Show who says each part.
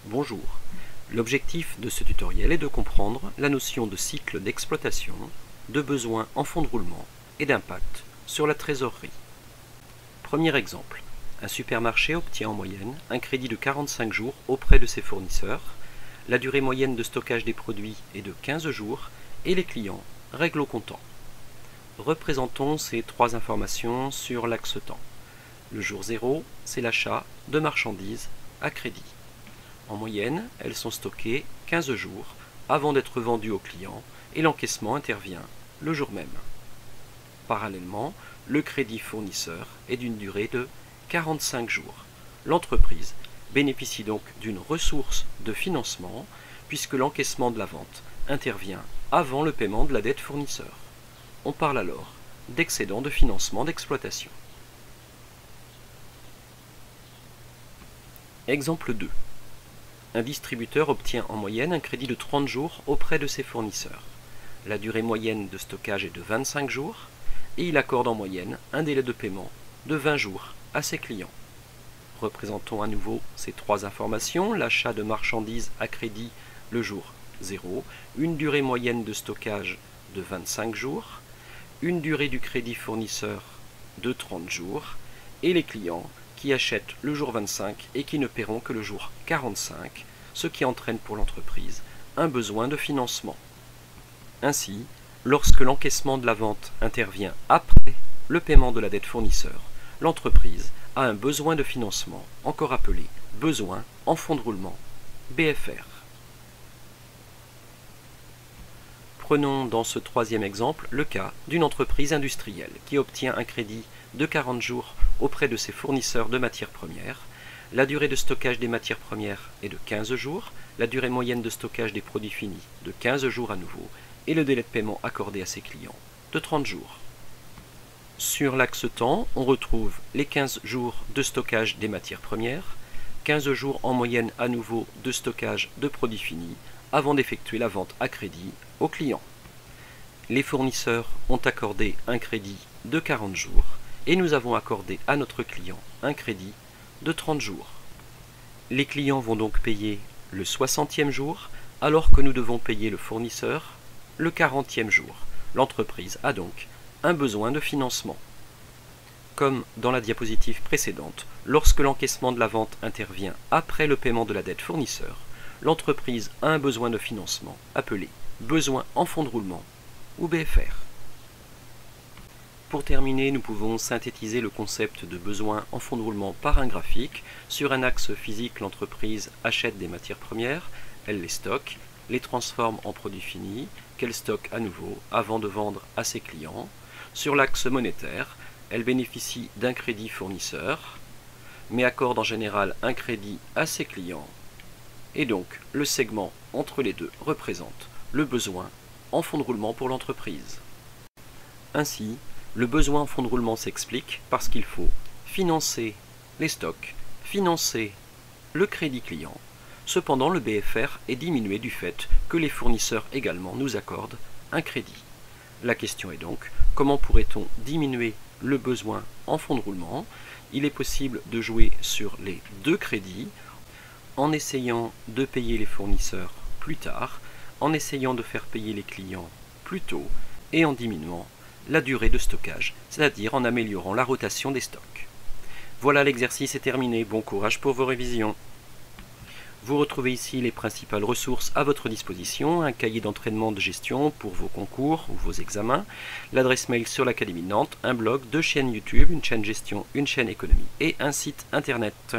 Speaker 1: Bonjour. L'objectif de ce tutoriel est de comprendre la notion de cycle d'exploitation, de besoin en fonds de roulement et d'impact sur la trésorerie. Premier exemple. Un supermarché obtient en moyenne un crédit de 45 jours auprès de ses fournisseurs, la durée moyenne de stockage des produits est de 15 jours et les clients règlent au comptant. Représentons ces trois informations sur l'axe temps. Le jour 0, c'est l'achat de marchandises à crédit. En moyenne, elles sont stockées 15 jours avant d'être vendues au client et l'encaissement intervient le jour même. Parallèlement, le crédit fournisseur est d'une durée de 45 jours. L'entreprise bénéficie donc d'une ressource de financement puisque l'encaissement de la vente intervient avant le paiement de la dette fournisseur. On parle alors d'excédent de financement d'exploitation. Exemple 2. Un distributeur obtient en moyenne un crédit de 30 jours auprès de ses fournisseurs. La durée moyenne de stockage est de 25 jours et il accorde en moyenne un délai de paiement de 20 jours à ses clients. Représentons à nouveau ces trois informations. L'achat de marchandises à crédit le jour 0, une durée moyenne de stockage de 25 jours, une durée du crédit fournisseur de 30 jours et les clients qui achètent le jour 25 et qui ne paieront que le jour 45, ce qui entraîne pour l'entreprise un besoin de financement. Ainsi, lorsque l'encaissement de la vente intervient après le paiement de la dette fournisseur, l'entreprise a un besoin de financement, encore appelé besoin en fonds de roulement, BFR. Prenons dans ce troisième exemple le cas d'une entreprise industrielle qui obtient un crédit de 40 jours auprès de ses fournisseurs de matières premières. La durée de stockage des matières premières est de 15 jours, la durée moyenne de stockage des produits finis de 15 jours à nouveau, et le délai de paiement accordé à ses clients de 30 jours. Sur l'axe temps, on retrouve les 15 jours de stockage des matières premières, 15 jours en moyenne à nouveau de stockage de produits finis, avant d'effectuer la vente à crédit au client. Les fournisseurs ont accordé un crédit de 40 jours et nous avons accordé à notre client un crédit de 30 jours. Les clients vont donc payer le 60e jour alors que nous devons payer le fournisseur le 40e jour. L'entreprise a donc un besoin de financement. Comme dans la diapositive précédente, lorsque l'encaissement de la vente intervient après le paiement de la dette fournisseur, l'entreprise a un besoin de financement appelé besoin en fonds de roulement ou BFR. Pour terminer, nous pouvons synthétiser le concept de besoin en fonds de roulement par un graphique. Sur un axe physique, l'entreprise achète des matières premières, elle les stocke, les transforme en produits finis, qu'elle stocke à nouveau avant de vendre à ses clients. Sur l'axe monétaire, elle bénéficie d'un crédit fournisseur, mais accorde en général un crédit à ses clients. Et donc, le segment entre les deux représente le besoin en fonds de roulement pour l'entreprise. Ainsi, le besoin en fonds de roulement s'explique parce qu'il faut financer les stocks, financer le crédit client. Cependant, le BFR est diminué du fait que les fournisseurs également nous accordent un crédit. La question est donc, comment pourrait-on diminuer le besoin en fonds de roulement? Il est possible de jouer sur les deux crédits en essayant de payer les fournisseurs plus tard, en essayant de faire payer les clients plus tôt et en diminuant la durée de stockage, c'est-à-dire en améliorant la rotation des stocks. Voilà, l'exercice est terminé. Bon courage pour vos révisions. Vous retrouvez ici les principales ressources à votre disposition, un cahier d'entraînement de gestion pour vos concours ou vos examens, l'adresse mail sur l'Académie de Nantes, un blog, 2 chaînes YouTube, une chaîne gestion, une chaîne économie et un site internet.